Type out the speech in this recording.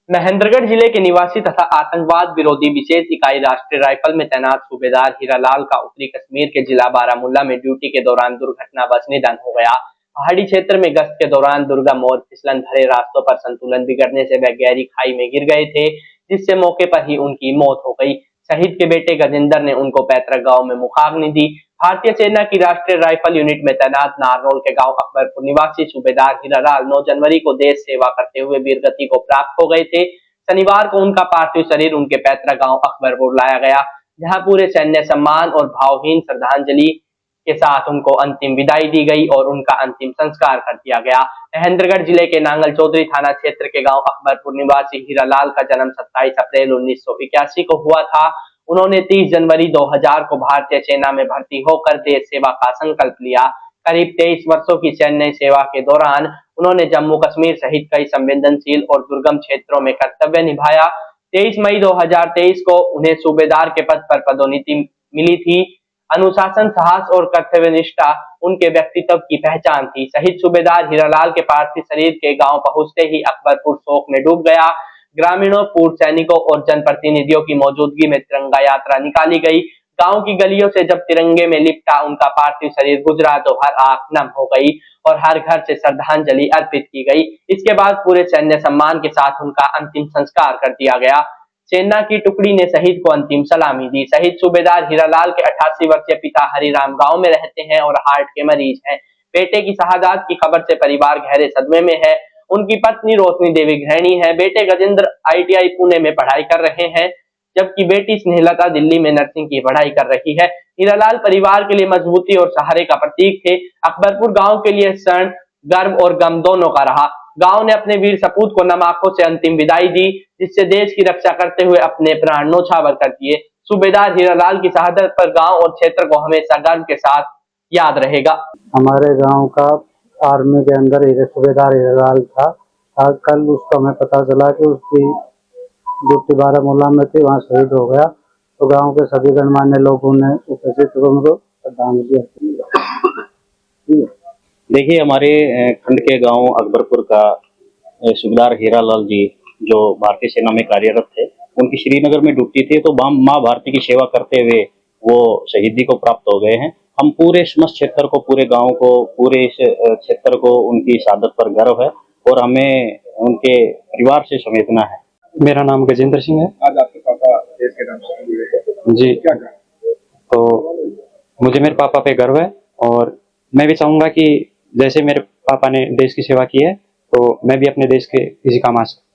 महेंद्रगढ़ जिले के निवासी तथा आतंकवाद विरोधी विशेष इकाई राष्ट्रीय राइफल में तैनात सूबेदार हीरालाल का उत्तरी कश्मीर के जिला बारामूला में ड्यूटी के दौरान दुर्घटनावश निधन हो गया। पहाड़ी क्षेत्र में गश्त के दौरान दुर्गम और फिसलन भरे रास्तों पर संतुलन बिगड़ने से वे गहरी खाई में गिर गए थे, जिससे मौके पर ही उनकी मौत हो गई। शहीद के बेटे गजेंद्र ने उनको पैतृक गांव में मुखाग्नि दी। भारतीय सेना की राष्ट्रीय राइफल यूनिट में तैनात नारनौल के गांव अकबरपुर निवासी सूबेदार हीरालाल 9 जनवरी को देश सेवा करते हुए वीरगति को प्राप्त हो गए थे। शनिवार को उनका पार्थिव शरीर उनके पैतृक गांव अकबरपुर लाया गया, जहां पूरे सैन्य सम्मान और भावहीन श्रद्धांजलि के साथ उनको अंतिम विदाई दी गई और उनका अंतिम संस्कार कर दिया गया। महेंद्रगढ़ जिले के नांगल चौधरी थाना क्षेत्र के गांव अकबरपुर निवासी हीरालाल का जन्म 27 अप्रैल 1981 को हुआ था। उन्होंने 30 जनवरी 2000 को भारतीय सेना में भर्ती होकर देश सेवा का संकल्प लिया। करीब 23 वर्षों की सैन्य सेवा के दौरान उन्होंने जम्मू कश्मीर सहित कई संवेदनशील और दुर्गम क्षेत्रों में कर्तव्य निभाया। 23 मई 2023 को उन्हें सूबेदार के पद पर पदोन्नति मिली थी। अनुशासन, साहस और कर्तव्यनिष्ठा उनके व्यक्तित्व की पहचान थी। शहीद सूबेदार हीरालाल के पार्थिव शरीर के गांव पहुंचते ही अकबरपुर शोक में डूब गया। ग्रामीणों, पूर्व सैनिकों और जनप्रतिनिधियों की मौजूदगी में तिरंगा यात्रा निकाली गई। गांव की गलियों से जब तिरंगे में लिपटा उनका पार्थिव शरीर गुजरा तो हर आंख नम हो गई और हर घर से श्रद्धांजलि अर्पित की गई। इसके बाद पूरे सैन्य सम्मान के साथ उनका अंतिम संस्कार कर दिया गया। सेना की टुकड़ी ने शहीद को अंतिम सलामी दी। शहीद सूबेदार हीरालाल के 88 वर्षीय पिता हरिराम गांव में रहते हैं और हार्ट के मरीज हैं। बेटे की शहादत की खबर से परिवार गहरे सदमे में है। उनकी पत्नी रोशनी देवी गृहिणी है। बेटे गजेंद्र ITI पुणे में पढ़ाई कर रहे हैं, जबकि बेटी स्नेहलता दिल्ली में नर्सिंग की पढ़ाई कर रही है। हीरालाल परिवार के लिए मजबूती और सहारे का प्रतीक थे। अकबरपुर गांव के लिए क्षण गर्व और गम दोनों का रहा। गांव ने अपने वीर सपूत को नम आंखों से अंतिम विदाई दी, जिससे देश की रक्षा करते हुए अपने प्राण न्यौछावर कर दिए। सूबेदार हीरालाल की शहादत पर गांव और क्षेत्र को हमेशा गर्व के साथ याद रहेगा। हमारे गांव का आर्मी के अंदर सूबेदार हीरालाल था। आज कल उसको हमें पता चला कि उसकी ड्यूटी बारामूला में थी, वहाँ शहीद हो गया। तो गांव के सभी गणमान्य लोगों ने उपस्थित उनको श्रद्धांजलि दी। देखिए, हमारे खंड के गांव अकबरपुर का सूबेदार हीरालाल जी जो भारतीय सेना में कार्यरत थे, उनकी श्रीनगर में ड्यूटी थी, तो माँ भारती की सेवा करते हुए वो शहीदी को प्राप्त हो गए हैं। हम पूरे समस्त क्षेत्र को, पूरे गांव को, पूरे क्षेत्र को उनकी शहादत पर गर्व है और हमें उनके परिवार से संवेदना है। मेरा नाम गजेंद्र सिंह है। आज आपके पापा देश के नाम से जुड़े हैं जी, क्या कहें? तो मुझे मेरे पापा पे गर्व है और मैं भी चाहूँगा कि जैसे मेरे पापा ने देश की सेवा की है तो मैं भी अपने देश के किसी काम आ सकूँ।